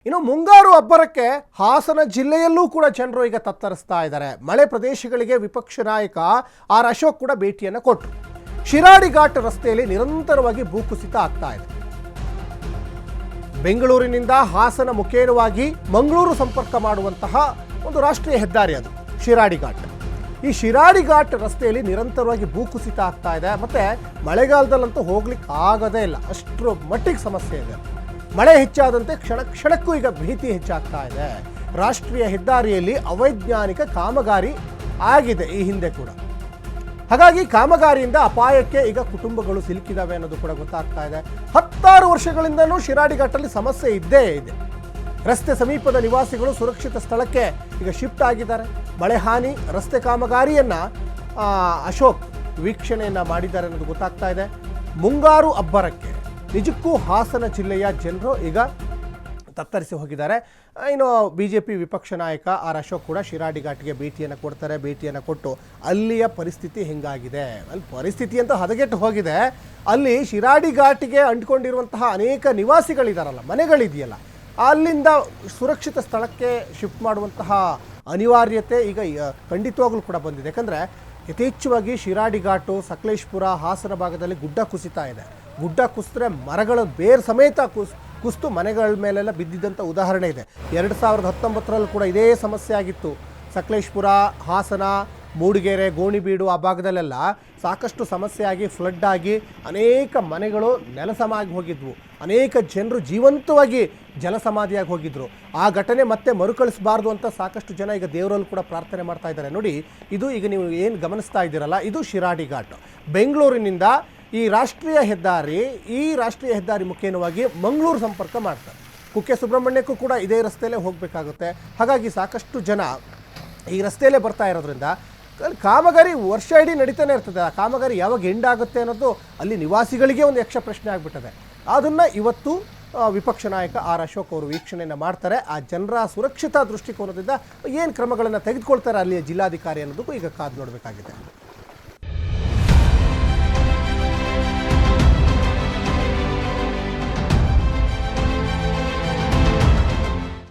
ಇನ್ನು ಮುಂಗಾರು ಅಬ್ಬರಕ್ಕೆ ಹಾಸನ ಜಿಲ್ಲೆಯಲ್ಲೂ ಕೂಡ ಜನರು ಈಗ ತತ್ತರಿಸ್ತಾ ಇದ್ದಾರೆ. ಮಳೆ ಪ್ರದೇಶಗಳಿಗೆ ವಿಪಕ್ಷ ನಾಯಕ ಆರ್ ಅಶೋಕ್ ಕೂಡ ಭೇಟಿಯನ್ನು ಕೊಟ್ಟರು. ಶಿರಾಡಿ ಘಾಟ್ ರಸ್ತೆಯಲ್ಲಿ ನಿರಂತರವಾಗಿ ಭೂಕುಸಿತ ಆಗ್ತಾ ಇದೆ. ಬೆಂಗಳೂರಿನಿಂದ ಹಾಸನ ಮುಖೇನವಾಗಿ ಮಂಗಳೂರು ಸಂಪರ್ಕ ಮಾಡುವಂತಹ ಒಂದು ರಾಷ್ಟ್ರೀಯ ಹೆದ್ದಾರಿ ಅದು ಶಿರಾಡಿ ಘಾಟ್. ಈ ಶಿರಾಡಿ ಘಾಟ್ ರಸ್ತೆಯಲ್ಲಿ ನಿರಂತರವಾಗಿ ಭೂಕುಸಿತ ಆಗ್ತಾ ಇದೆ. ಮತ್ತೆ ಮಳೆಗಾಲದಲ್ಲಂತೂ ಹೋಗ್ಲಿಕ್ಕೆ ಆಗದೇ ಇಲ್ಲ, ಅಷ್ಟರ ಮಟ್ಟಿಗೆ ಸಮಸ್ಯೆ ಇದೆ. ಮಳೆ ಹೆಚ್ಚಾದಂತೆ ಕ್ಷಣಕ್ಕೂ ಈಗ ಭೀತಿ ಹೆಚ್ಚಾಗ್ತಾ ಇದೆ. ರಾಷ್ಟ್ರೀಯ ಹೆದ್ದಾರಿಯಲ್ಲಿ ಅವೈಜ್ಞಾನಿಕ ಕಾಮಗಾರಿ ಆಗಿದೆ ಈ ಹಿಂದೆ ಕೂಡ. ಹಾಗಾಗಿ ಕಾಮಗಾರಿಯಿಂದ ಅಪಾಯಕ್ಕೆ ಈಗ ಕುಟುಂಬಗಳು ಸಿಲುಕಿದಾವೆ ಅನ್ನೋದು ಕೂಡ ಗೊತ್ತಾಗ್ತಾ ಇದೆ. 16 ವರ್ಷಗಳಿಂದಲೂ ಶಿರಾಡಿ ಘಾಟಲ್ಲಿ ಸಮಸ್ಯೆ ಇದ್ದೇ ಇದೆ. ರಸ್ತೆ ಸಮೀಪದ ನಿವಾಸಿಗಳು ಸುರಕ್ಷಿತ ಸ್ಥಳಕ್ಕೆ ಈಗ ಶಿಫ್ಟ್ ಆಗಿದ್ದಾರೆ. ಮಳೆ ಹಾನಿ, ರಸ್ತೆ ಕಾಮಗಾರಿಯನ್ನ ಅಶೋಕ್ ವೀಕ್ಷಣೆಯನ್ನ ಮಾಡಿದ್ದಾರೆ ಅನ್ನೋದು ಗೊತ್ತಾಗ್ತಾ ಇದೆ. ಮುಂಗಾರು ಅಬ್ಬರಕ್ಕೆ ನಿಜಕ್ಕೂ ಹಾಸನ ಜಿಲ್ಲೆಯ ಜನರು ಈಗ ತತ್ತರಿಸಿ ಹೋಗಿದ್ದಾರೆ. ಇನ್ನು ಬಿಜೆಪಿ ವಿಪಕ್ಷ ನಾಯಕ ಆರ್ ಅಶೋಕ್ ಕೂಡ ಶಿರಾಡಿ ಘಾಟ್ಗೆ ಭೇಟಿಯನ್ನು ಕೊಡ್ತಾರೆ. ಭೇಟಿಯನ್ನು ಕೊಟ್ಟು ಅಲ್ಲಿಯ ಪರಿಸ್ಥಿತಿ ಹೆಂಗಾಗಿದೆ, ಅಲ್ಲಿ ಪರಿಸ್ಥಿತಿ ಅಂತ ಹದಗೆಟ್ಟು ಹೋಗಿದೆ. ಅಲ್ಲಿ ಶಿರಾಡಿ ಘಾಟಿಗೆ ಅಂಟ್ಕೊಂಡಿರುವಂತಹ ಅನೇಕ ನಿವಾಸಿಗಳಿದಾರಲ್ಲ, ಮನೆಗಳಿದೆಯಲ್ಲ, ಅಲ್ಲಿಂದ ಸುರಕ್ಷಿತ ಸ್ಥಳಕ್ಕೆ ಶಿಫ್ಟ್ ಮಾಡುವಂತಹ ಅನಿವಾರ್ಯತೆ ಈಗ ಖಂಡಿತವಾಗ್ಲೂ ಕೂಡ ಬಂದಿದೆ. ಯಾಕಂದರೆ ಯಥೇಚ್ಛವಾಗಿ ಶಿರಾಡಿ ಘಾಟು, ಸಕಲೇಶ್ಪುರ, ಹಾಸನ ಭಾಗದಲ್ಲಿ ಗುಡ್ಡ ಕುಸಿತಾ ಇದೆ. ಗುಡ್ಡ ಕುಸಿದ್ರೆ ಮರಗಳ ಬೇರು ಸಮೇತ ಕುಸಿದು ಮನೆಗಳ ಮೇಲೆಲ್ಲ ಬಿದ್ದಿದ್ದಂಥ ಉದಾಹರಣೆ ಇದೆ. 2019 ಕೂಡ ಇದೇ ಸಮಸ್ಯೆ ಆಗಿತ್ತು. ಸಕಲೇಶ್ಪುರ, ಹಾಸನ, ಮೂಡಿಗೆರೆ, ಗೋಣಿಬೀಡು ಆ ಭಾಗದಲ್ಲೆಲ್ಲ ಸಾಕಷ್ಟು ಸಮಸ್ಯೆ ಆಗಿ ಫ್ಲಡ್ ಆಗಿ ಅನೇಕ ಮನೆಗಳು ನೆಲಸಮಾಗಿ ಹೋಗಿದ್ವು. ಅನೇಕ ಜನರು ಜೀವಂತವಾಗಿ ಜಲಸಮಾಧಿಯಾಗಿ ಹೋಗಿದ್ರು. ಆ ಘಟನೆ ಮತ್ತೆ ಮರುಕಳಿಸಬಾರ್ದು ಅಂತ ಸಾಕಷ್ಟು ಜನ ಈಗ ದೇವರಲ್ಲೂ ಕೂಡ ಪ್ರಾರ್ಥನೆ ಮಾಡ್ತಾ ಇದ್ದಾರೆ. ನೋಡಿ, ಇದು ಈಗ ನೀವು ಏನು ಗಮನಿಸ್ತಾ ಇದ್ದೀರಲ್ಲ, ಇದು ಶಿರಾಡಿ ಘಾಟ್. ಬೆಂಗಳೂರಿನಿಂದ ಈ ರಾಷ್ಟ್ರೀಯ ಹೆದ್ದಾರಿ ಮುಖೇನವಾಗಿ ಮಂಗಳೂರು ಸಂಪರ್ಕ ಮಾಡ್ತಾರೆ. ಕುಕ್ಕೆ ಸುಬ್ರಹ್ಮಣ್ಯಕ್ಕೂ ಕೂಡ ಇದೇ ರಸ್ತೆಯಲ್ಲೇ ಹೋಗಬೇಕಾಗುತ್ತೆ. ಹಾಗಾಗಿ ಸಾಕಷ್ಟು ಜನ ಈ ರಸ್ತೆಯಲ್ಲೇ ಬರ್ತಾ ಇರೋದ್ರಿಂದ ಕಾಮಗಾರಿ ವರ್ಷ ಇಡೀ ನಡೀತಾನೆ ಇರ್ತದೆ. ಆ ಕಾಮಗಾರಿ ಯಾವಾಗ ಎಂಡ್ ಆಗುತ್ತೆ ಅನ್ನೋದು ಅಲ್ಲಿ ನಿವಾಸಿಗಳಿಗೆ ಒಂದು ಯಕ್ಷ ಪ್ರಶ್ನೆ ಆಗಿಬಿಟ್ಟದೆ. ಅದನ್ನು ಇವತ್ತು ವಿಪಕ್ಷ ನಾಯಕ ಆರ್ ಅಶೋಕ್ ಅವರು ವೀಕ್ಷಣೆಯನ್ನು ಮಾಡ್ತಾರೆ. ಆ ಜನರ ಸುರಕ್ಷತಾ ದೃಷ್ಟಿಕೋನದಿಂದ ಏನು ಕ್ರಮಗಳನ್ನು ತೆಗೆದುಕೊಳ್ತಾರೆ ಅಲ್ಲಿಯ ಜಿಲ್ಲಾಧಿಕಾರಿ ಅನ್ನೋದಕ್ಕೂ ಈಗ ಕಾದು ನೋಡಬೇಕಾಗಿದೆ.